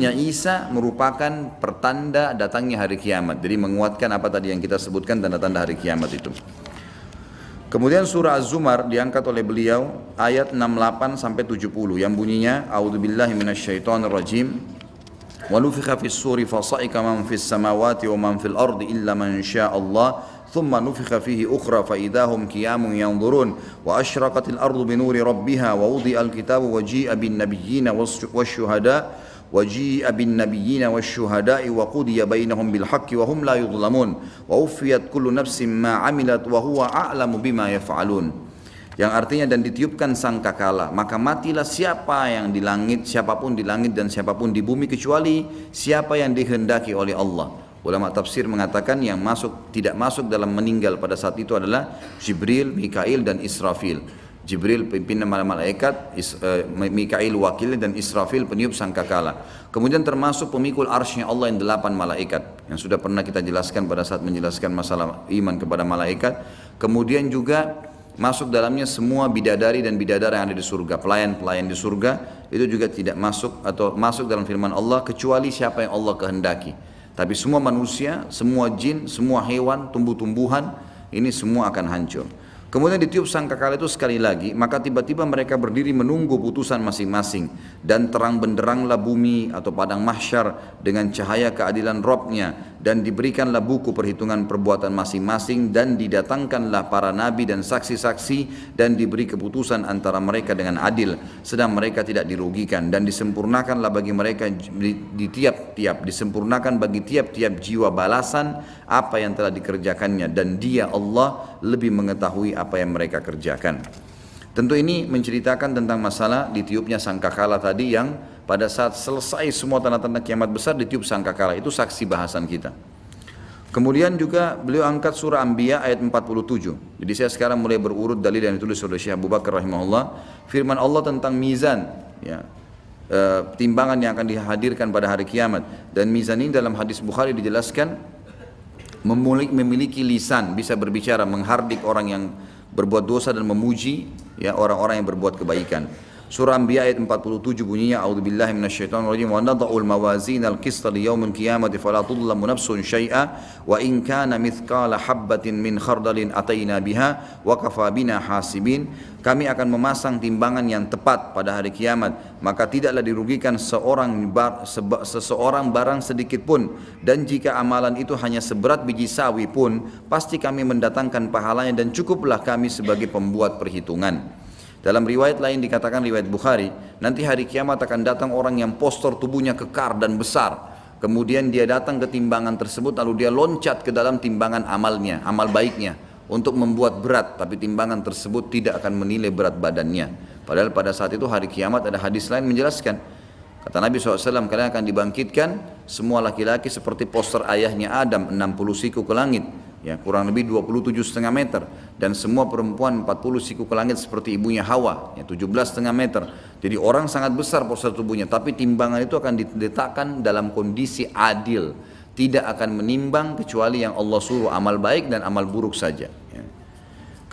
turunnya Isa merupakan pertanda datangnya hari kiamat. Jadi menguatkan apa tadi yang kita sebutkan tanda-tanda hari kiamat itu. Kemudian surah Az-Zumar diangkat oleh beliau ayat 68 sampai 70 yang bunyinya A'udzubillahi minasyaitonirrajim. Wa nufikha fis suri fasa'ika man fis samawati wa man fil ardi illa man syaa Allah thumma nufikha fihi ukhra fa idahum qiyamun yanzurun wa asyraqatil ardu bi nuri rabbiha wa wudi'al kitabu wa ji'a bin nabiyyina wasyuhada وجيء بالنبيين والشهداء وقضي بينهم بالحق وهم لا يظلمون ووفيت كل نفس ما عملت وهو أعلم بما يفعلون. Yang artinya dan ditiupkan sangkakala, maka matilah siapa yang di langit, siapapun di langit dan siapapun di bumi kecuali siapa yang dikehendaki oleh Allah. Ulama tafsir mengatakan yang tidak masuk dalam meninggal pada saat itu adalah Jibril, Mikail dan Israfil. Jibril pimpinan malaikat, Mikail wakil dan Israfil peniup sangkakala. Kemudian termasuk pemikul arsy Allah yang 8 malaikat yang sudah pernah kita jelaskan pada saat menjelaskan masalah iman kepada malaikat. Kemudian juga masuk dalamnya semua bidadari dan bidadara yang ada di surga, pelayan-pelayan di surga itu juga tidak masuk atau masuk dalam firman Allah kecuali siapa yang Allah kehendaki. Tapi semua manusia, semua jin, semua hewan, tumbuh-tumbuhan ini semua akan hancur. Kemudian ditiup sangkakala itu sekali lagi, maka tiba-tiba mereka berdiri menunggu putusan masing-masing. Dan terang benderanglah bumi atau padang mahsyar dengan cahaya keadilan Rabb-Nya. Dan diberikanlah buku perhitungan perbuatan masing-masing. Dan didatangkanlah para nabi dan saksi-saksi. Dan diberi keputusan antara mereka dengan adil. Sedang mereka tidak dirugikan. Dan disempurnakanlah bagi mereka disempurnakan bagi tiap-tiap jiwa balasan apa yang telah dikerjakannya. Dan Dia Allah lebih mengetahui apa yang mereka kerjakan. Tentu ini menceritakan tentang masalah ditiupnya sangkakala tadi yang pada saat selesai semua tanda-tanda kiamat besar ditiup sangkakala. Itu saksi bahasan kita. Kemudian juga beliau angkat surah Anbiya ayat 47. Jadi saya sekarang mulai berurut dalil yang ditulis oleh Syekh Abu Bakar rahimahullah. Firman Allah tentang mizan, ya, timbangan yang akan dihadirkan pada hari kiamat. Dan mizan ini dalam hadis Bukhari dijelaskan memiliki lisan, bisa berbicara, menghardik orang yang berbuat dosa dan memuji ya orang-orang yang berbuat kebaikan. Surah Anbiya ayat 47 bunyinya A'udzubillahi minasyaitonirrajim wa nadha'ul mawazinal qista liyaumil qiyamati fala tudlamu nafsun syai'a wa in kana mithqala habbatin min khardalin ataina biha wa kafa bina hasibin. Kami akan memasang timbangan yang tepat pada hari kiamat, maka tidaklah dirugikan seseorang barang sedikit pun, dan jika amalan itu hanya seberat biji sawi pun pasti kami mendatangkan pahalanya dan cukuplah kami sebagai pembuat perhitungan. Dalam riwayat lain dikatakan riwayat Bukhari, nanti hari kiamat akan datang orang yang postur tubuhnya kekar dan besar. Kemudian dia datang ke timbangan tersebut lalu dia loncat ke dalam timbangan amalnya, amal baiknya untuk membuat berat, tapi timbangan tersebut tidak akan menilai berat badannya. Padahal pada saat itu hari kiamat ada hadis lain menjelaskan. Kata Nabi SAW, kalian akan dibangkitkan semua laki-laki seperti poster ayahnya Adam 60 siku ke langit. Ya, kurang lebih 27,5 meter, dan semua perempuan 40 siku ke langit seperti ibunya Hawa, ya, 17,5 meter. Jadi orang sangat besar postur tubuhnya, tapi timbangan itu akan diletakkan dalam kondisi adil, tidak akan menimbang kecuali yang Allah suruh, amal baik dan amal buruk saja. Ya.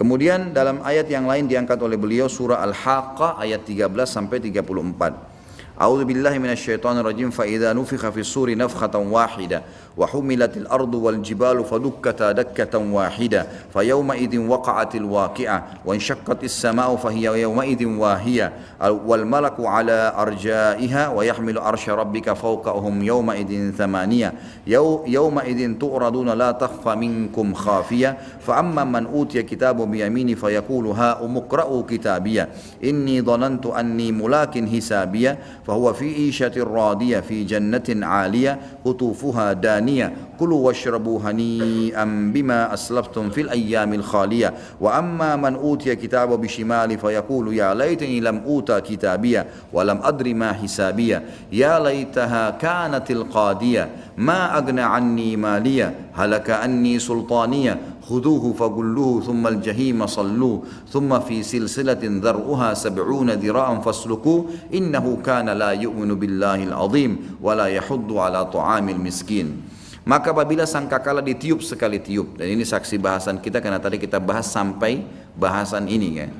Kemudian dalam ayat yang lain diangkat oleh beliau surah Al-Haqqah ayat 13 sampai 34. A'udzu billahi minasyaitonir rajim fa idza nufikha fis suri nafkhatan wahida wa humilatil ardu wal jibalu fadukkata dakkatan wahida fa yawma idzin waqa'atil waqi'ah wa inshaqqatis samaa'u fa hiya yawma idzin wahiyah wal malaku ala arja'iha wa yahmilu arsya rabbika fawqahum yawma idzin thamaniyah yawma idzin tu'raduna la takhfa minkum khafiyah fa amma man utiya kitabahu bi yamini fa yaqulu ha umqra'u kitabiyah inni dhanantu anni mulakin hisabiyah فهو في عيشة راضية في جنة عالية قطوفها دانية كلوا واشربوا هنيئا بما أسلفتم في الأيام الخالية وأما من أوتي كتابه بشماله فيقول يا ليتني لم أوت كتابيه ولم أدر ما حسابيه يا ليتها كانت القاضية ما أغنى عني مالية هلك عني سلطانية خذوه فغلوه ثم الجحيم صلوه ثم في سلسلة ذرعها 70 ذراعا فاسلكوه إنه كان لا يؤمن بالله العظيم ولا يحض على طعام المسكين. Maka apabila sangkakala ditiup sekali tiup, dan ini saksi bahasan kita karena tadi kita bahas sampai bahasan ini kan.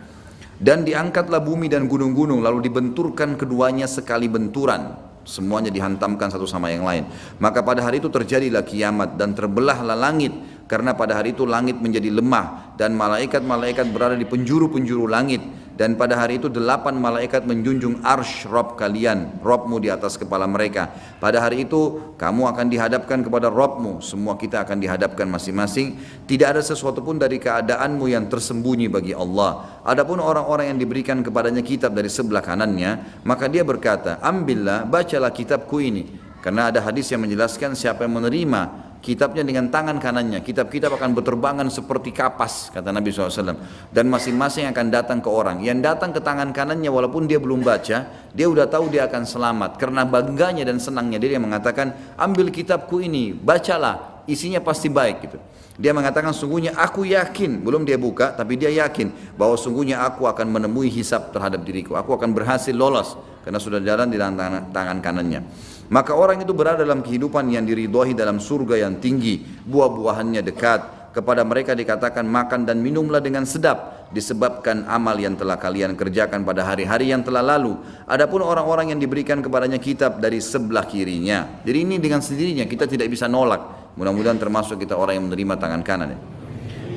Dan diangkatlah bumi dan gunung-gunung lalu dibenturkan keduanya sekali benturan. semuanya dihantamkan satu sama yang lain. Maka pada hari itu terjadilah kiamat dan terbelahlah langit, karena pada hari itu langit menjadi lemah dan malaikat-malaikat berada di penjuru-penjuru langit. Dan pada hari itu 8 malaikat menjunjung arsy Rabb kalian, Rabbmu di atas kepala mereka. Pada hari itu kamu akan dihadapkan kepada Rabbmu, semua kita akan dihadapkan masing-masing. Tidak ada sesuatu pun dari keadaanmu yang tersembunyi bagi Allah. Adapun orang-orang yang diberikan kepadanya kitab dari sebelah kanannya, maka dia berkata, ambillah, bacalah kitabku ini. Karena ada hadis yang menjelaskan siapa yang menerima kitabnya dengan tangan kanannya, kitab-kitab akan berterbangan seperti kapas, kata Nabi SAW, dan masing-masing akan datang ke orang yang datang ke tangan kanannya, walaupun dia belum baca, dia udah tahu dia akan selamat. Karena bangganya dan senangnya dia mengatakan, ambil kitabku ini, bacalah, isinya pasti baik gitu. Dia mengatakan, sungguhnya aku yakin, belum dia buka, tapi dia yakin bahwa sungguhnya aku akan menemui hisab terhadap diriku, aku akan berhasil lolos, karena sudah jalan di dalam tangan kanannya. Maka orang itu berada dalam kehidupan yang diridhoi dalam surga yang tinggi, buah-buahannya dekat. Kepada mereka dikatakan, makan dan minumlah dengan sedap, disebabkan amal yang telah kalian kerjakan pada hari-hari yang telah lalu. Adapun orang-orang yang diberikan kepadanya kitab dari sebelah kirinya, jadi ini dengan sendirinya kita tidak bisa nolak. Mudah-mudahan termasuk kita orang yang menerima tangan kanan.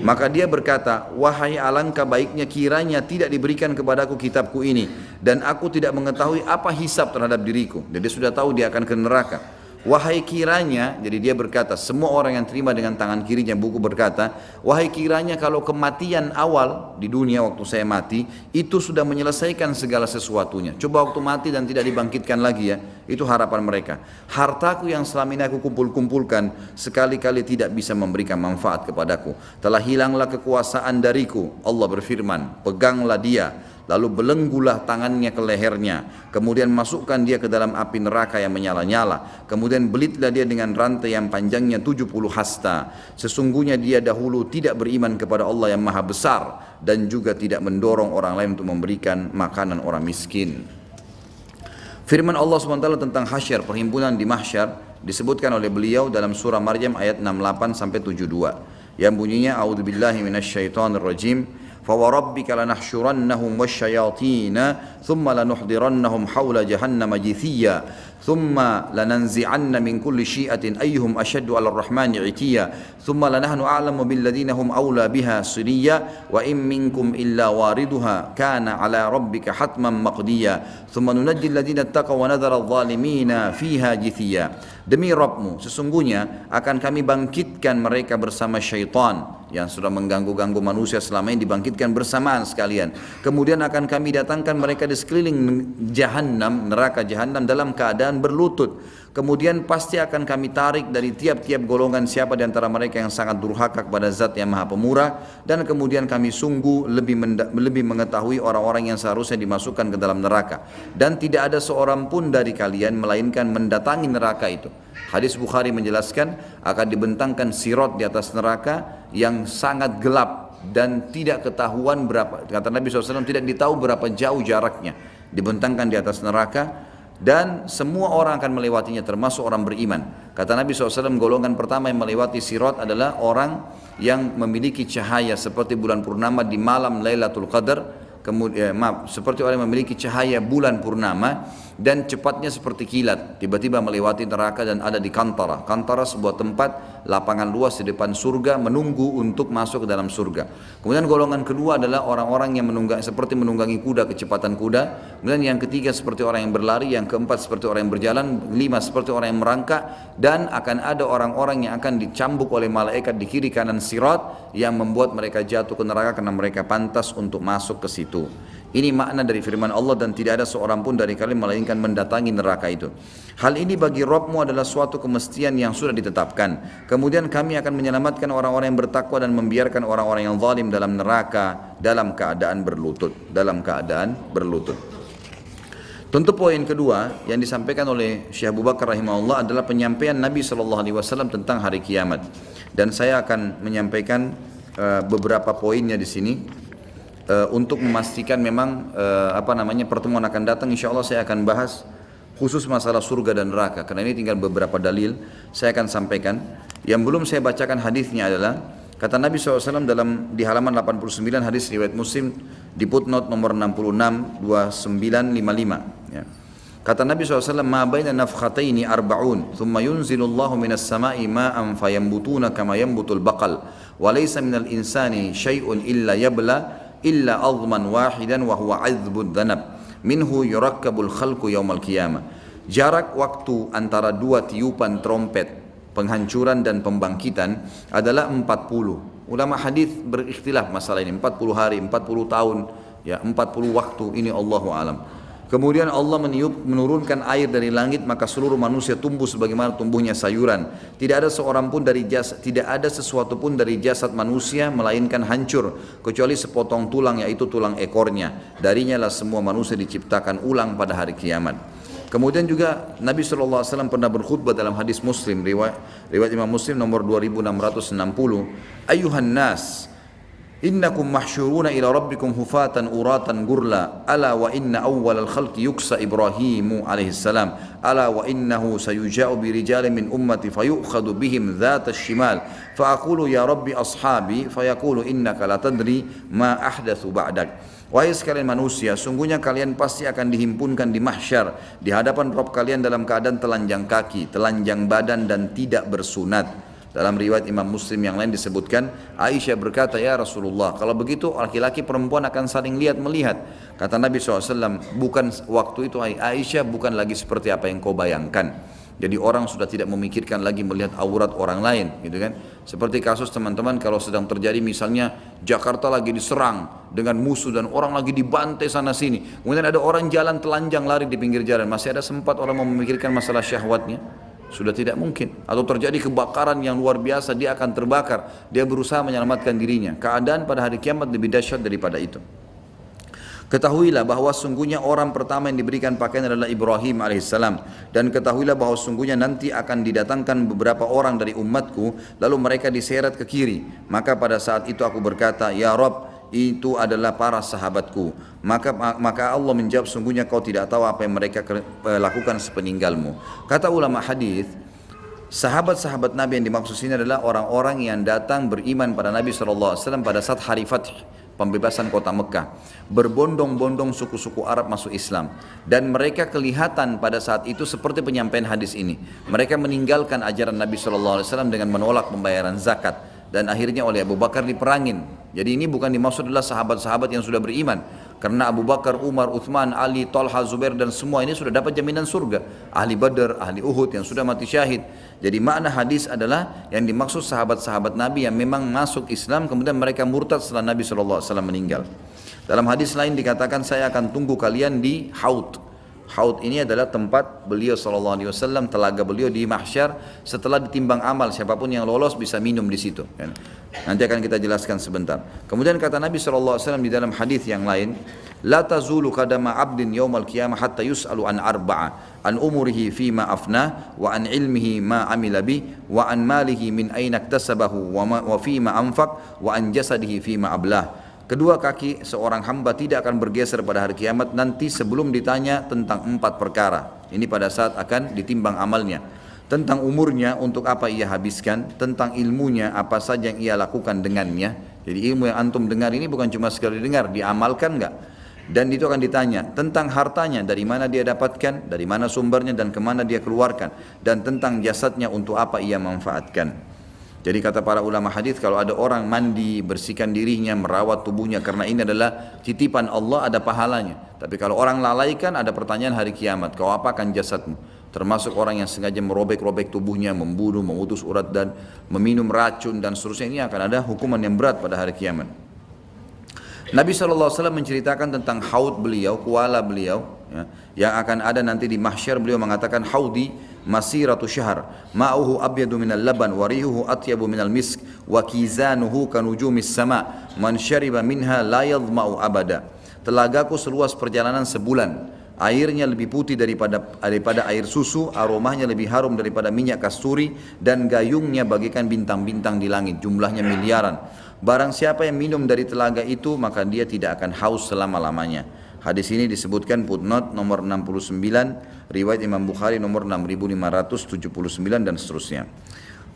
Maka dia berkata, wahai alangkah baiknya kiranya tidak diberikan kepadaku kitabku ini, dan aku tidak mengetahui apa hisab terhadap diriku. Jadi dia sudah tahu dia akan ke neraka. Wahai kiranya, jadi dia berkata, semua orang yang terima dengan tangan kirinya buku berkata, wahai kiranya kalau kematian awal di dunia waktu saya mati, itu sudah menyelesaikan segala sesuatunya. Coba waktu mati dan tidak dibangkitkan lagi ya, itu harapan mereka. Hartaku yang selama ini aku kumpul-kumpulkan, sekali-kali tidak bisa memberikan manfaat kepadaku. Telah hilanglah kekuasaan dariku. Allah berfirman, peganglah dia. Lalu belenggulah tangannya ke lehernya, kemudian masukkan dia ke dalam api neraka yang menyala-nyala, kemudian belitlah dia dengan rantai yang panjangnya 70 hasta. Sesungguhnya dia dahulu tidak beriman kepada Allah yang maha besar, dan juga tidak mendorong orang lain untuk memberikan makanan orang miskin. Firman Allah SWT tentang hasyar, perhimpunan di mahsyar, disebutkan oleh beliau dalam surah Maryam ayat 68-72, yang bunyinya, a'udzubillahi minasyaitonirrajim, فَوَرَبِّكَ لَنَحْشُرَنَّهُمْ وَالشَّيَاطِينَ ثُمَّ لَنُحْضِرَنَّهُمْ حَوْلَ جَهَنَّمَ جِثِيًّا ثُمَّ لَنَنْزِعَنَّ مِنْ كُلِّ شِيعَةٍ أَيُّهُمْ أَشَدُّ عَلَى الرَّحْمَنِ عِتِيًّا ثُمَّ لَنَحْنُ أَعْلَمُ بِالَّذِينَ هُمْ أَوْلَى بِهَا صِلِيًّا وَإِنْ مِنْكُمْ إِلَّا وَارِدُهَا كَانَ عَلَى رَبِّكَ حَتْمًا مَقْضِيًّا ثُمَّ نُنَجِّي الَّذِينَ اتَّقَوْا وَنَذَرَ الظَّالِمِينَ فِيهَا جِثِيًّا. Demi Rabbmu, sesungguhnya akan kami bangkitkan mereka bersama syaitan yang sudah mengganggu-ganggu manusia selama ini, dibangkitkan bersamaan sekalian. Kemudian akan kami datangkan mereka di sekeliling Jahannam, neraka Jahannam, dalam keadaan berlutut. Kemudian pasti akan kami tarik dari tiap-tiap golongan siapa di antara mereka yang sangat durhaka kepada Zat yang Maha Pemurah, dan kemudian kami sungguh lebih mengetahui orang-orang yang seharusnya dimasukkan ke dalam neraka. Dan tidak ada seorang pun dari kalian melainkan mendatangi neraka itu. Hadis Bukhari menjelaskan akan dibentangkan sirat di atas neraka yang sangat gelap dan tidak ketahuan berapa, kata Nabi SAW, tidak ditahu berapa jauh jaraknya, dibentangkan di atas neraka, dan semua orang akan melewatinya termasuk orang beriman. Kata Nabi SAW, golongan pertama yang melewati sirat adalah orang yang memiliki cahaya seperti bulan purnama di malam Lailatul Qadar, kemudian seperti orang yang memiliki cahaya bulan purnama, dan cepatnya seperti kilat, tiba-tiba melewati neraka dan ada di Kantara. Kantara sebuah tempat lapangan luas di depan surga, menunggu untuk masuk ke dalam surga. Kemudian golongan kedua adalah orang-orang yang seperti menunggangi kuda, kecepatan kuda. Kemudian yang ketiga seperti orang yang berlari, yang keempat seperti orang yang berjalan, lima seperti orang yang merangkak, dan akan ada orang-orang yang akan dicambuk oleh malaikat di kiri kanan sirat yang membuat mereka jatuh ke neraka karena mereka pantas untuk masuk ke situ. Ini makna dari firman Allah, dan tidak ada seorang pun dari kalian melainkan mendatangi neraka itu. Hal ini bagi Rabbmu adalah suatu kemestian yang sudah ditetapkan. Kemudian kami akan menyelamatkan orang-orang yang bertakwa dan membiarkan orang-orang yang zalim dalam neraka dalam keadaan berlutut. Tentu poin kedua yang disampaikan oleh Syekh Abu Bakar rahimahullah adalah penyampaian Nabi SAW tentang hari kiamat. Dan saya akan menyampaikan beberapa poinnya di sini. Untuk memastikan memang pertemuan akan datang, insya Allah saya akan bahas khusus masalah surga dan neraka, karena ini tinggal beberapa dalil saya akan sampaikan. Yang belum saya bacakan hadisnya adalah kata Nabi SAW di halaman 89 hadis riwayat Muslim di footnote nomor 66 2955 ya. Kata Nabi SAW, ma baina nafkhataini arba'un, thumma yunzilullahu minas sama'i ma'an fayambutuna kama yambutul baqal, wa laysa minal insani syai'un illa yabla, illa azman wahidan wa huwa azbud dhanab, minhu yurakkabul khalqu yaumal qiyamah. Jarak waktu antara dua tiupan trompet, penghancuran dan pembangkitan adalah 40. Ulama hadis berikhtilaf masalah ini, 40 hari, 40 tahun, ya 40 waktu, ini Allahu alam. Kemudian Allah menurunkan air dari langit, maka seluruh manusia tumbuh sebagaimana tumbuhnya sayuran. Tidak ada sesuatu pun dari jasad manusia melainkan hancur kecuali sepotong tulang, yaitu tulang ekornya. Darinya lah semua manusia diciptakan ulang pada hari kiamat. Kemudian juga Nabi SAW pernah berkhutbah dalam hadis Muslim, riwayat Imam Muslim nomor 2660. Ayuhan nas, innakum mahsyuruna ila rabbikum hufatan uratan gurla, ala wa inna awwal al-khalqi yuksa Ibrahimu alaihi salam, ala wa innahu sayuja'u bi rijalin min ummati fayu'khadu bihim dhata shimal, fa aqulu ya rabbi ashabi, fayaqulu innaka la tadri ma ahdathu ba'dak. Wahai sekalian manusia, sungguhnya kalian pasti akan dihimpunkan di mahsyar di hadapan Rabb kalian dalam keadaan telanjang kaki, telanjang badan dan tidak bersunat. Dalam riwayat Imam Muslim yang lain disebutkan, Aisyah berkata, ya Rasulullah, kalau begitu laki-laki perempuan akan saling lihat melihat. Kata Nabi SAW, bukan waktu itu Aisyah, bukan lagi seperti apa yang kau bayangkan. Jadi orang sudah tidak memikirkan lagi melihat aurat orang lain, gitu kan? Seperti kasus teman-teman kalau sedang terjadi misalnya Jakarta lagi diserang dengan musuh dan orang lagi dibantai sana sini. Kemudian ada orang jalan telanjang lari di pinggir jalan, masih ada sempat orang memikirkan masalah syahwatnya? Sudah tidak mungkin. Atau terjadi kebakaran yang luar biasa, dia akan terbakar, dia berusaha menyelamatkan dirinya. Keadaan pada hari kiamat lebih dahsyat daripada itu. Ketahuilah bahwa sungguhnya orang pertama yang diberikan pakaian adalah Ibrahim alaihissalam, dan ketahuilah bahwa sungguhnya nanti akan didatangkan beberapa orang dari umatku, lalu mereka diseret ke kiri. Maka pada saat itu aku berkata, ya Rabb, itu adalah para sahabatku. Maka Allah menjawab, sungguhnya kau tidak tahu apa yang mereka lakukan sepeninggalmu. Kata ulama hadis, sahabat-sahabat Nabi yang dimaksud sini adalah orang-orang yang datang beriman pada Nabi SAW pada saat hari Fath, pembebasan kota Mekah. Berbondong-bondong suku-suku Arab masuk Islam, dan mereka kelihatan pada saat itu seperti penyampaian hadis ini. Mereka meninggalkan ajaran Nabi SAW dengan menolak pembayaran zakat, dan akhirnya oleh Abu Bakar diperangin. Jadi ini bukan dimaksud adalah sahabat-sahabat yang sudah beriman, karena Abu Bakar, Umar, Uthman, Ali, Talha, Zubair dan semua ini sudah dapat jaminan surga. Ahli Badar, ahli Uhud yang sudah mati syahid. Jadi makna hadis adalah yang dimaksud sahabat-sahabat Nabi yang memang masuk Islam kemudian mereka murtad setelah Nabi SAW meninggal. Dalam hadis lain dikatakan, saya akan tunggu kalian di Haud. Haud ini adalah tempat beliau SAW, telaga beliau di mahsyar. Setelah ditimbang amal, siapapun yang lolos bisa minum di situ. Nanti akan kita jelaskan sebentar. Kemudian kata Nabi SAW di dalam hadis yang lain, la tazulu qadama abdin yaumal qiyamah hatta yus'alu an arba'a, an umurihi fima afna, wa an ilmihi ma amila bi, wa an malihi min aina iktasabahu, wa fima anfaq, wa an jasadihi fima ablah. Kedua kaki seorang hamba tidak akan bergeser pada hari kiamat nanti sebelum ditanya tentang 4 perkara. Ini pada saat akan ditimbang amalnya. Tentang umurnya, untuk apa ia habiskan. Tentang ilmunya, apa saja yang ia lakukan dengannya. Jadi ilmu yang antum dengar ini bukan cuma sekali dengar, diamalkan enggak? Dan itu akan ditanya tentang hartanya, dari mana dia dapatkan, dari mana sumbernya dan kemana dia keluarkan. Dan tentang jasadnya, untuk apa ia manfaatkan. Jadi kata para ulama hadis, kalau ada orang mandi, bersihkan dirinya, merawat tubuhnya, karena ini adalah titipan Allah, ada pahalanya. Tapi kalau orang lalaikan, ada pertanyaan hari kiamat, kau apakan jasadmu? Termasuk orang yang sengaja merobek-robek tubuhnya, membunuh, memutus urat dan meminum racun dan seterusnya, ini akan ada hukuman yang berat pada hari kiamat. Nabi SAW menceritakan tentang haud beliau, kuala beliau, ya, yang akan ada nanti di mahsyar. Beliau mengatakan, haudi masiratu syahr, ma'uhu abyadu minal laban, warihuhu atyabu minal misk, wa kizanuhu kanujumis sama, man syariba minha la yadhma'u abada. Telagaku seluas perjalanan sebulan, airnya lebih putih daripada air susu, aromanya lebih harum daripada minyak kasturi, dan gayungnya bagaikan bintang-bintang di langit, jumlahnya miliaran. Barang siapa yang minum dari telaga itu, maka dia tidak akan haus selama-lamanya. Hadis ini disebutkan footnote nomor 69, riwayat Imam Bukhari nomor 6579 dan seterusnya.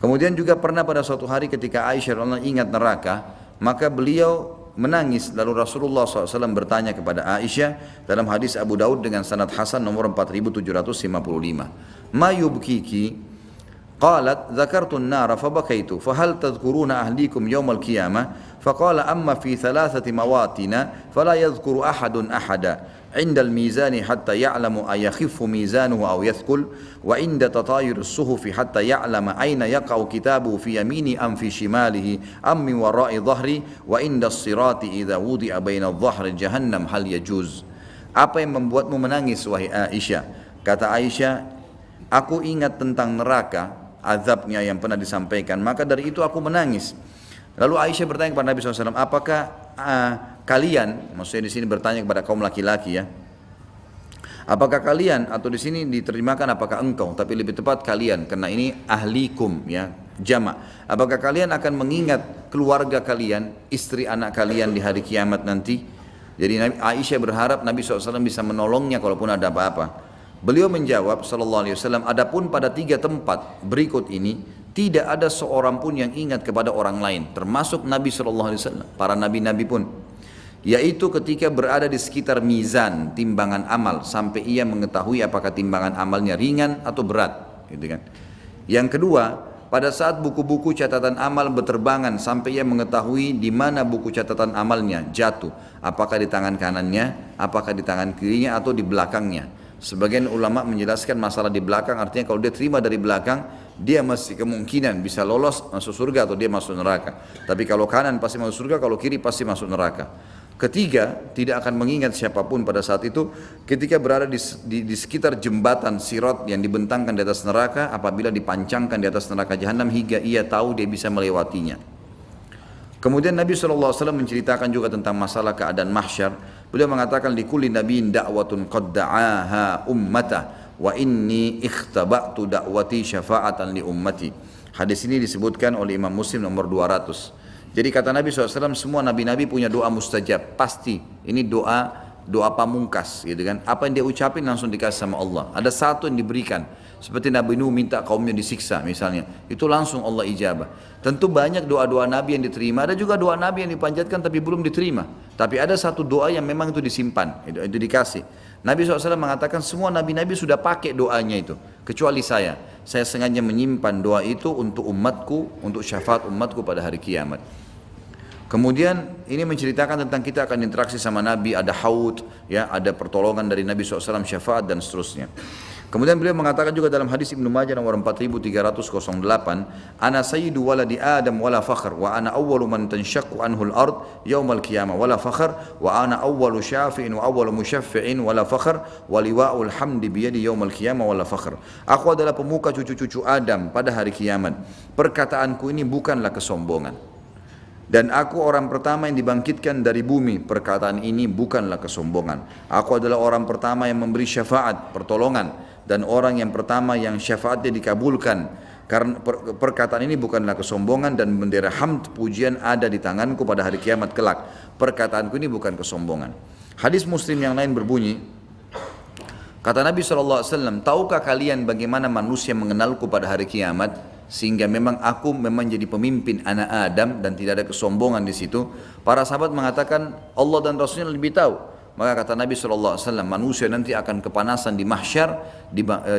Kemudian juga pernah pada suatu hari ketika Aisyah radhiyallahu anha ingat neraka, maka beliau menangis. Lalu Rasulullah SAW bertanya kepada Aisyah dalam hadis Abu Daud dengan sanad hasan nomor 4755. Ma yubkiki? Qalat dzakartu an-nar fabakaitu fahal tadhkuruna ahlikum yawm al-qiyamah? Faqala amma fi thalathati mawatina fala yadhkuru ahadun ahada. عند الميزان حتى يعلم أيخف ميزانه أو يثقل وعند تطاير الصحف حتى يعلم أين يقع كتابه في يمينه أم في شماله أم من وراء ظهره وعند الصراط إذا وضع بين الظهر جهنم هل يجوز. Apa yang membuatmu menangis wahai Aisyah? Kata Aisyah, aku ingat tentang neraka, azabnya yang pernah disampaikan, maka dari itu aku menangis. Lalu Aisyah bertanya kepada Nabi SAW, apakah kalian, maksudnya di sini bertanya kepada kaum laki-laki ya, apakah kalian, atau di sini diterjemahkan apakah engkau, tapi lebih tepat kalian, karena ini ahlikum ya, jamak. Apakah kalian akan mengingat keluarga kalian, istri anak kalian di hari kiamat nanti? Jadi Aisyah berharap Nabi SAW bisa menolongnya kalaupun ada apa-apa. Beliau menjawab SAW, adapun pada 3 tempat berikut ini tidak ada seorang pun yang ingat kepada orang lain, termasuk Nabi SAW, para nabi-nabi pun, yaitu ketika berada di sekitar mizan, timbangan amal, sampai ia mengetahui apakah timbangan amalnya ringan atau berat, gitu kan. Yang kedua, pada saat buku-buku catatan amal berterbangan sampai ia mengetahui di mana buku catatan amalnya jatuh, apakah di tangan kanannya, apakah di tangan kirinya atau di belakangnya. Sebagian ulama menjelaskan masalah di belakang, artinya kalau dia terima dari belakang, dia masih kemungkinan bisa lolos masuk surga atau dia masuk neraka. Tapi kalau kanan pasti masuk surga, kalau kiri pasti masuk neraka. Ketiga, tidak akan mengingat siapapun pada saat itu ketika berada di sekitar jembatan sirat yang dibentangkan di atas neraka, apabila dipancangkan di atas neraka jahanam hingga ia tahu dia bisa melewatinya. Kemudian Nabi SAW menceritakan juga tentang masalah keadaan mahsyar. Beliau mengatakan likulli nabiyyin da'watun qad da'aha ummatah wa inni ikhtaba'tu da'wati syafa'atan li ummati. Hadis ini disebutkan oleh Imam Muslim nomor 200. Jadi kata Nabi SAW, semua nabi-nabi punya doa mustajab, pasti. Ini doa pamungkas, gitu kan. Apa yang dia ucapin langsung dikasih sama Allah. Ada satu yang diberikan. Seperti Nabi Nuh minta kaumnya disiksa misalnya, itu langsung Allah ijabah. Tentu banyak doa-doa Nabi yang diterima, ada juga doa Nabi yang dipanjatkan tapi belum diterima. Tapi ada satu doa yang memang itu disimpan, itu dikasih. Nabi SAW mengatakan semua Nabi-Nabi sudah pakai doanya itu, kecuali saya. Saya sengaja menyimpan doa itu untuk umatku, untuk syafaat umatku pada hari kiamat. Kemudian ini menceritakan tentang kita akan interaksi sama Nabi, ada haud, ya, ada pertolongan dari Nabi SAW, syafaat dan seterusnya. Kemudian beliau mengatakan juga dalam hadis Ibnu Majah nomor 4308, ana sayyidu waladi Adam wala fakhr wa ana awwalu man tanshaqqu anhu al-ard yaumal qiyamah wala fakhr wa ana awwalu syafi'in wa awwalu musyaffi'in wala fakhr wa liwa'ul hamdi bi yadi yaumal qiyamah wala fakhr. Aku adalah pemuka cucu-cucu Adam pada hari kiamat. Perkataanku ini bukanlah kesombongan. Dan aku orang pertama yang dibangkitkan dari bumi. Perkataan ini bukanlah kesombongan. Aku adalah orang pertama yang memberi syafaat, pertolongan, dan orang yang pertama yang syafaatnya dikabulkan. Karena perkataan ini bukanlah kesombongan, dan bendera hamd, pujian ada di tanganku pada hari kiamat kelak. Perkataanku ini bukan kesombongan. Hadis Muslim yang lain berbunyi, kata Nabi SAW, tahukah kalian bagaimana manusia mengenalku pada hari kiamat? Sehingga memang aku memang jadi pemimpin anak Adam dan tidak ada kesombongan di situ. Para sahabat mengatakan Allah dan Rasulnya lebih tahu. Maka kata Nabi SAW, manusia nanti akan kepanasan di mahsyar,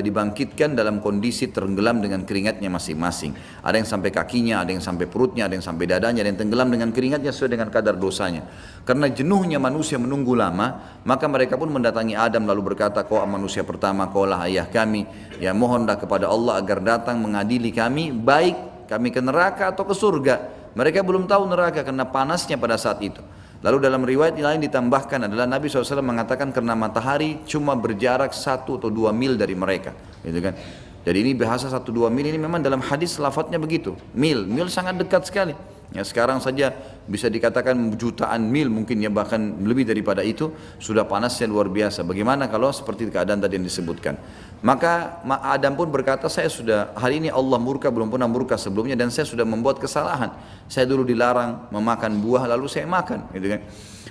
dibangkitkan dalam kondisi tenggelam dengan keringatnya masing-masing. Ada yang sampai kakinya, ada yang sampai perutnya, ada yang sampai dadanya, ada yang tenggelam dengan keringatnya sesuai dengan kadar dosanya. Karena jenuhnya manusia menunggu lama, maka mereka pun mendatangi Adam lalu berkata, kau manusia pertama, kau lah ayah kami. Ya mohonlah kepada Allah agar datang mengadili kami, baik kami ke neraka atau ke surga. Mereka belum tahu neraka karena panasnya pada saat itu. Lalu dalam riwayat lain ditambahkan adalah Nabi SAW mengatakan karena matahari cuma berjarak 1 atau 2 mil dari mereka, gitu kan. Jadi ini bahasa 1-2 mil ini memang dalam hadis lafadznya begitu. Mil sangat dekat sekali. Ya sekarang saja bisa dikatakan jutaan mil mungkin ya, bahkan lebih daripada itu, sudah panasnya luar biasa. Bagaimana kalau seperti keadaan tadi yang disebutkan? Maka Adam pun berkata, saya sudah, hari ini Allah murka, belum pernah murka sebelumnya, dan saya sudah membuat kesalahan. Saya dulu dilarang memakan buah lalu saya makan, gitu kan.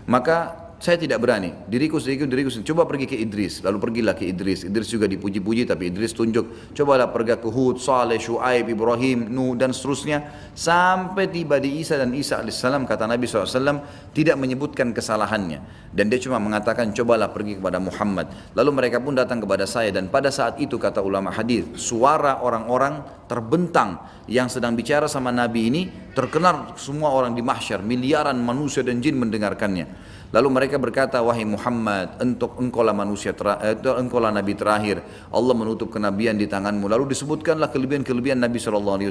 Maka saya tidak berani, diriku sendiri, coba pergi ke Idris, lalu pergilah ke Idris. Idris juga dipuji-puji, tapi Idris tunjuk, cobalah pergi ke Hud, Saleh, Shu'aib, Ibrahim, Nuh, dan seterusnya, sampai tiba di Isa, dan Isa alaihissalam, kata Nabi SAW, tidak menyebutkan kesalahannya, dan dia cuma mengatakan, cobalah pergi kepada Muhammad. Lalu mereka pun datang kepada saya, dan pada saat itu, kata ulama hadis, suara orang-orang terbentang yang sedang bicara sama Nabi ini, terkenal semua orang di mahsyar, miliaran manusia dan jin mendengarkannya. Lalu mereka berkata, wahai Muhammad, engkaulah engkaulah Nabi terakhir. Allah menutup kenabian di tanganmu. Lalu disebutkanlah kelebihan-kelebihan Nabi SAW,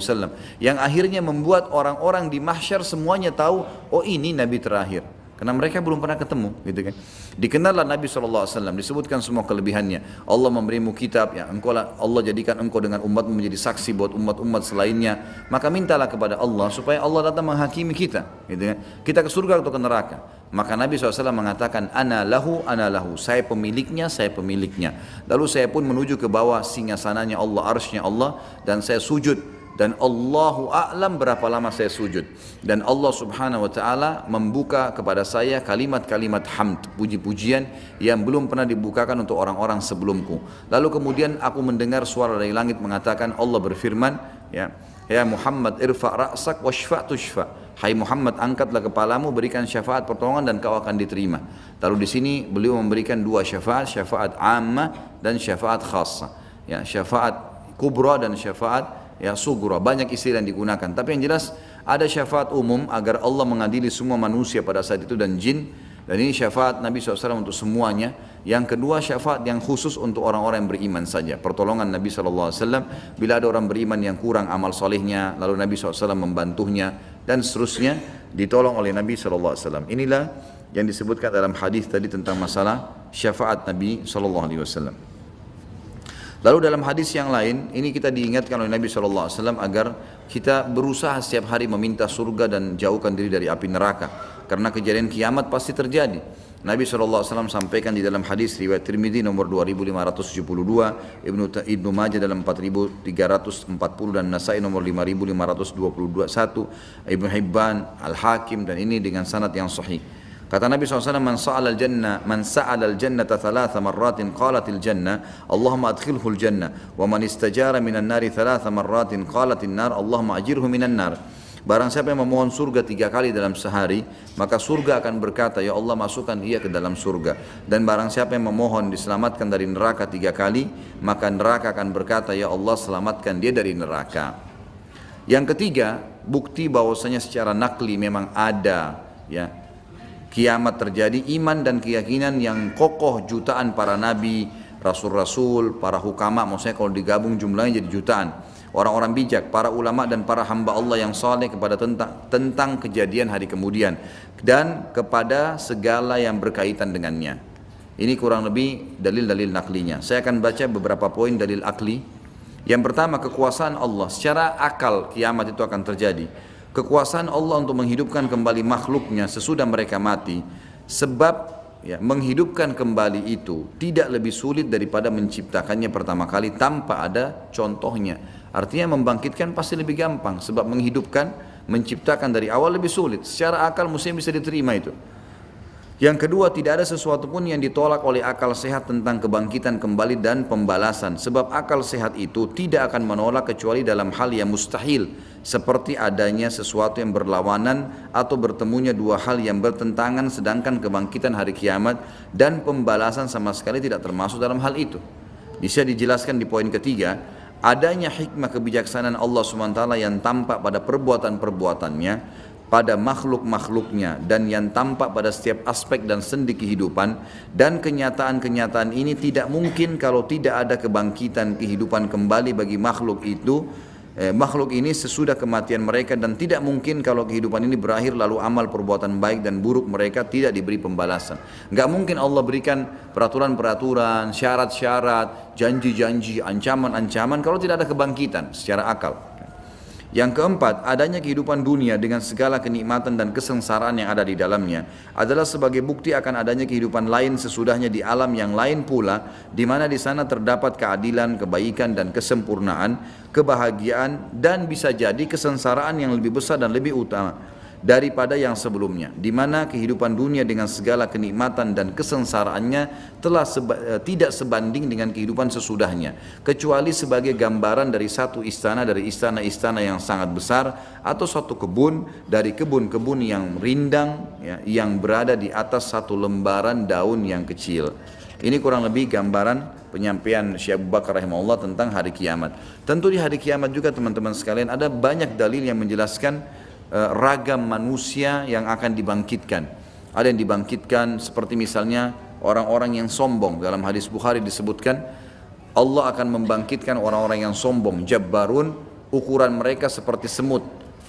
yang akhirnya membuat orang-orang di mahsyar semuanya tahu, oh ini Nabi terakhir. Karena mereka belum pernah ketemu, gitu kan. Dikenallah Nabi SAW, disebutkan semua kelebihannya. Allah memberimu kitab, ya, Allah jadikan engkau dengan umatmu menjadi saksi buat umat-umat selainnya. Maka mintalah kepada Allah supaya Allah datang menghakimi kita, gitu kan. Kita ke surga atau ke neraka. Maka Nabi SAW mengatakan, ana lahu, saya pemiliknya, saya pemiliknya. Lalu saya pun menuju ke bawah singgasananya Allah, arsy-Nya Allah, dan saya sujud. Dan Allahu a'lam berapa lama saya sujud. Dan Allah subhanahu wa ta'ala membuka kepada saya kalimat-kalimat hamd, puji-pujian yang belum pernah dibukakan untuk orang-orang sebelumku. Lalu kemudian aku mendengar suara dari langit mengatakan, Allah berfirman, ya Muhammad irfa' ra'sak washfa' tushfa'. Hai Muhammad, angkatlah kepalamu, berikan syafaat pertolongan dan kau akan diterima. Lalu di sini beliau memberikan dua syafaat, syafaat ammah dan syafaat khassah. Ya, syafaat kubra dan syafaat sugura, banyak istilah yang digunakan. Tapi yang jelas ada syafaat umum agar Allah mengadili semua manusia pada saat itu dan jin. Dan ini syafaat Nabi SAW untuk semuanya. Yang kedua syafaat yang khusus untuk orang-orang yang beriman saja. Pertolongan Nabi SAW bila ada orang beriman yang kurang amal solehnya, lalu Nabi SAW membantunya dan seterusnya, ditolong oleh Nabi SAW. Inilah yang disebutkan dalam hadis tadi tentang masalah syafaat Nabi SAW. Lalu dalam hadis yang lain, ini kita diingatkan oleh Nabi SAW agar kita berusaha setiap hari meminta surga dan jauhkan diri dari api neraka. Karena kejadian kiamat pasti terjadi. Nabi SAW sampaikan di dalam hadis riwayat Tirmidzi nomor 2572, Ibnu Majah dalam 4340 dan Nasai nomor 5521, Ibnu Hibban, Al-Hakim, dan ini dengan sanad yang sahih. Kata Nabi SAW, man sa'ala al-jannata thalatha marratin qalatil jannah, Allahumma adkhilhul jannah, wa man istajara minan nari thalatha marratin qalatin nar, Allahumma ajirhu minan nar. Barang siapa yang memohon surga 3 kali dalam sehari, maka surga akan berkata, ya Allah masukkan ia ke dalam surga. Dan barang siapa yang memohon diselamatkan dari neraka 3 kali, maka neraka akan berkata, ya Allah selamatkan dia dari neraka. Yang ketiga, bukti bahwasanya secara nakli memang ada, ya, kiamat terjadi, iman dan keyakinan yang kokoh jutaan para nabi, rasul-rasul, para hukama, maksudnya kalau digabung jumlahnya jadi jutaan. Orang-orang bijak, para ulama dan para hamba Allah yang saleh kepada tentang kejadian hari kemudian dan kepada segala yang berkaitan dengannya. Ini kurang lebih dalil-dalil naklinya. Saya akan baca beberapa poin dalil akli. Yang pertama, kekuasaan Allah. Secara akal kiamat itu akan terjadi. Kekuasaan Allah untuk menghidupkan kembali makhluknya sesudah mereka mati. Sebab menghidupkan kembali itu tidak lebih sulit daripada menciptakannya pertama kali tanpa ada contohnya. Artinya membangkitkan pasti lebih gampang. Sebab menghidupkan, menciptakan dari awal lebih sulit. Secara akal mestinya bisa diterima itu. Yang kedua, tidak ada sesuatu pun yang ditolak oleh akal sehat tentang kebangkitan kembali dan pembalasan. Sebab akal sehat itu tidak akan menolak kecuali dalam hal yang mustahil, seperti adanya sesuatu yang berlawanan atau bertemunya dua hal yang bertentangan, sedangkan kebangkitan hari kiamat dan pembalasan sama sekali tidak termasuk dalam hal itu. Bisa dijelaskan di poin ketiga, adanya hikmah kebijaksanaan Allah SWT yang tampak pada perbuatan-perbuatannya, pada makhluk-makhluknya, dan yang tampak pada setiap aspek dan sendi kehidupan, dan kenyataan-kenyataan ini tidak mungkin kalau tidak ada kebangkitan kehidupan kembali bagi makhluk itu, makhluk ini sesudah kematian mereka, dan tidak mungkin kalau kehidupan ini berakhir lalu amal perbuatan baik dan buruk mereka tidak diberi pembalasan. Enggak mungkin Allah berikan peraturan-peraturan, syarat-syarat, janji-janji, ancaman-ancaman kalau tidak ada kebangkitan secara akal. Yang keempat, adanya kehidupan dunia dengan segala kenikmatan dan kesengsaraan yang ada di dalamnya adalah sebagai bukti akan adanya kehidupan lain sesudahnya di alam yang lain pula, di mana di sana terdapat keadilan, kebaikan dan kesempurnaan, kebahagiaan dan bisa jadi kesengsaraan yang lebih besar dan lebih utama. daripada yang sebelumnya, di mana kehidupan dunia dengan segala kenikmatan dan kesengsaraannya telah tidak sebanding dengan kehidupan sesudahnya, kecuali sebagai gambaran dari satu istana dari istana-istana yang sangat besar, atau suatu kebun dari kebun-kebun yang rindang, ya, yang berada di atas satu lembaran daun yang kecil. Ini kurang lebih gambaran penyampaian Syekh Abu Bakar rahimahullah tentang hari kiamat. Tentu di hari kiamat juga teman-teman sekalian ada banyak dalil yang menjelaskan ragam manusia yang akan dibangkitkan. Ada yang dibangkitkan seperti misalnya orang-orang yang sombong. Dalam hadis Bukhari disebutkan Allah akan membangkitkan orang-orang yang sombong, jabbarun, ukuran mereka seperti semut,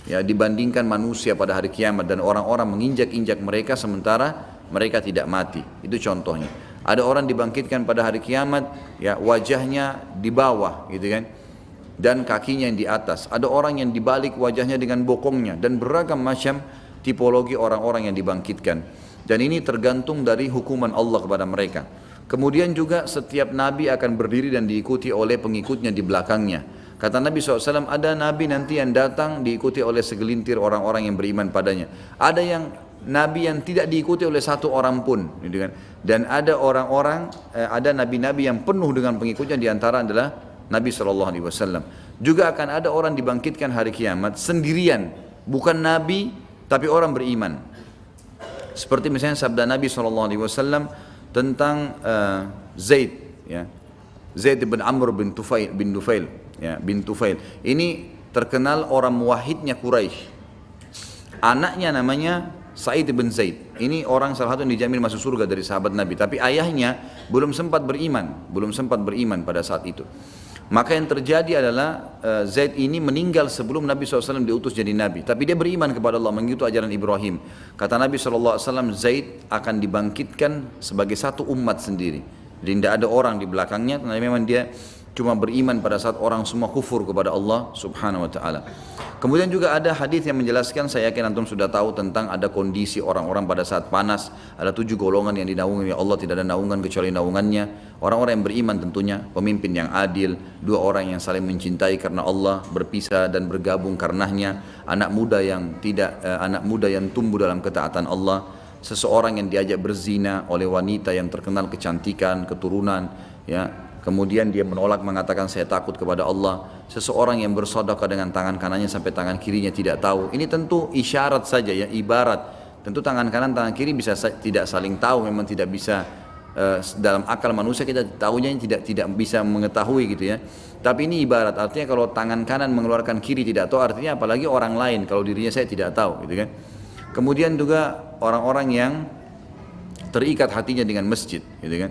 ya, dibandingkan manusia pada hari kiamat, dan orang-orang menginjak-injak mereka sementara mereka tidak mati. Itu contohnya. Ada orang dibangkitkan pada hari kiamat, ya, wajahnya di bawah gitu kan, dan kakinya yang di atas. Ada orang yang dibalik wajahnya dengan bokongnya, dan beragam macam tipologi orang-orang yang dibangkitkan. Dan ini tergantung dari hukuman Allah kepada mereka. Kemudian juga setiap nabi akan berdiri dan diikuti oleh pengikutnya di belakangnya. Kata Nabi SAW, ada nabi nanti yang datang diikuti oleh segelintir orang-orang yang beriman padanya. Ada yang nabi yang tidak diikuti oleh satu orang pun, gitu kan. Dan ada orang-orang, ada nabi-nabi yang penuh dengan pengikutnya, di antara adalah Nabi SAW. Juga akan ada orang dibangkitkan hari kiamat sendirian, bukan nabi tapi orang beriman. Seperti misalnya sabda Nabi SAW tentang Zaid, ya, Zaid bin Amr bin Tufail, ya, bin Tufail. Ini terkenal orang muwahhidnya Quraisy. Anaknya namanya Sa'id bin Zaid. Ini orang salah satu yang dijamin masuk surga dari sahabat Nabi. Tapi ayahnya belum sempat beriman pada saat itu. Maka yang terjadi adalah Zaid ini meninggal sebelum Nabi SAW diutus jadi Nabi. Tapi dia beriman kepada Allah, mengikuti ajaran Ibrahim. Kata Nabi SAW, Zaid akan dibangkitkan sebagai satu umat sendiri. Jadi tidak ada orang di belakangnya, karena memang dia cuma beriman pada saat orang semua kufur kepada Allah Subhanahu wa taala. Kemudian juga ada hadis yang menjelaskan, saya yakin antum sudah tahu, tentang ada kondisi orang-orang pada saat panas. Ada 7 golongan yang dinaungi oleh Allah, tidak ada naungan kecuali naungannya. Orang-orang yang beriman tentunya, pemimpin yang adil, 2 orang yang saling mencintai karena Allah, berpisah dan bergabung karenanya, anak muda yang tumbuh dalam ketaatan Allah, seseorang yang diajak berzina oleh wanita yang terkenal kecantikan, keturunan, ya. Kemudian dia menolak, mengatakan saya takut kepada Allah. Seseorang yang bersedekah dengan tangan kanannya sampai tangan kirinya tidak tahu. Ini tentu isyarat saja, ya, ibarat. Tentu tangan kanan tangan kiri bisa tidak saling tahu, memang tidak bisa dalam akal manusia kita tahunya tidak bisa mengetahui gitu ya. Tapi ini ibarat, artinya kalau tangan kanan mengeluarkan kiri tidak tahu, artinya apalagi orang lain kalau dirinya saya tidak tahu gitu kan. Kemudian juga orang-orang yang terikat hatinya dengan masjid gitu kan.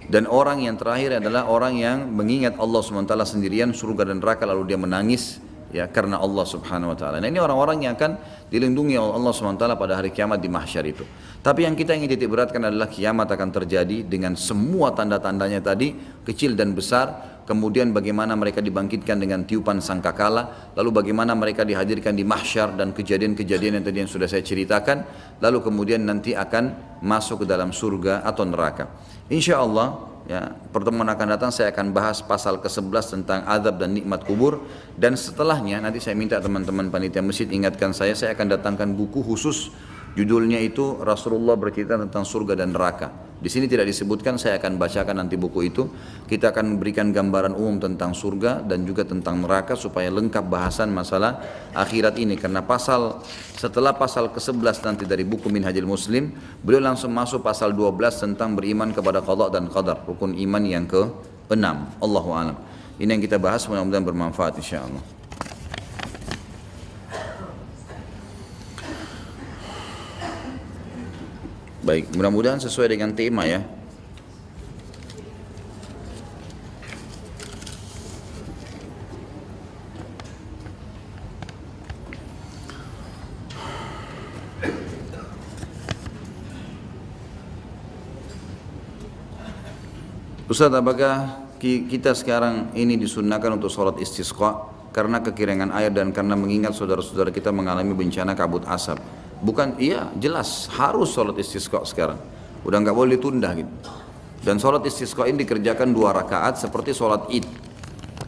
Dan orang yang terakhir adalah orang yang mengingat Allah SWT sendirian, surga dan neraka, lalu dia menangis, ya, karena Allah Subhanahu wa taala. Nah, ini orang-orang yang akan dilindungi oleh Allah SWT pada hari kiamat di mahsyar itu. Tapi yang kita ingin titik beratkan adalah kiamat akan terjadi dengan semua tanda-tandanya tadi, kecil dan besar. Kemudian bagaimana mereka dibangkitkan dengan tiupan sangkakala, lalu bagaimana mereka dihadirkan di mahsyar dan kejadian-kejadian yang tadi yang sudah saya ceritakan, lalu kemudian nanti akan masuk ke dalam surga atau neraka. Insya Allah, ya, pertemuan akan datang saya akan bahas pasal ke-11 tentang azab dan nikmat kubur, dan setelahnya nanti saya minta teman-teman panitia masjid ingatkan saya akan datangkan buku khusus, judulnya itu Rasulullah bercerita tentang surga dan neraka. Di sini tidak disebutkan, saya akan bacakan nanti buku itu. Kita akan memberikan gambaran umum tentang surga dan juga tentang neraka supaya lengkap bahasan masalah akhirat ini. Karena setelah pasal ke-11 nanti dari buku Minhajul Muslim, beliau langsung masuk pasal 12 tentang beriman kepada qada dan qadar, rukun iman yang ke-6. Allahu a'lam. Ini yang kita bahas, mudah-mudahan bermanfaat insyaallah. Baik, mudah-mudahan sesuai dengan tema ya. Ustaz, apakah kita sekarang ini disunnahkan untuk sholat istisqa karena kekeringan air dan karena mengingat saudara-saudara kita mengalami bencana kabut asap? Bukan, iya jelas harus sholat istisqa sekarang, udah nggak boleh ditunda gitu. Dan sholat istisqa ini dikerjakan 2 rakaat seperti sholat id,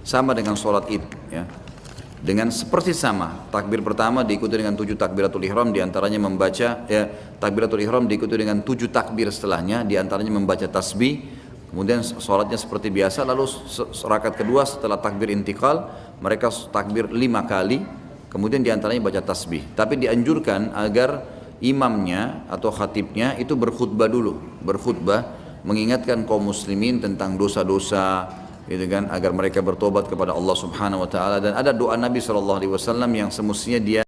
sama dengan sholat id ya. dengan seperti sama. Takbir pertama diikuti dengan 7 takbiratul ihram, diantaranya membaca takbiratul ihram diikuti dengan 7 takbir setelahnya, diantaranya membaca tasbih. Kemudian sholatnya seperti biasa. Lalu rakaat kedua setelah takbir intikal mereka takbir 5 kali. Kemudian diantaranya baca tasbih. Tapi dianjurkan agar imamnya atau khatibnya itu berkhutbah dulu, berkhutbah mengingatkan kaum muslimin tentang dosa-dosa, gitu kan, agar mereka bertobat kepada Allah Subhanahu wa taala. Dan ada doa Nabi SAW yang semestinya dia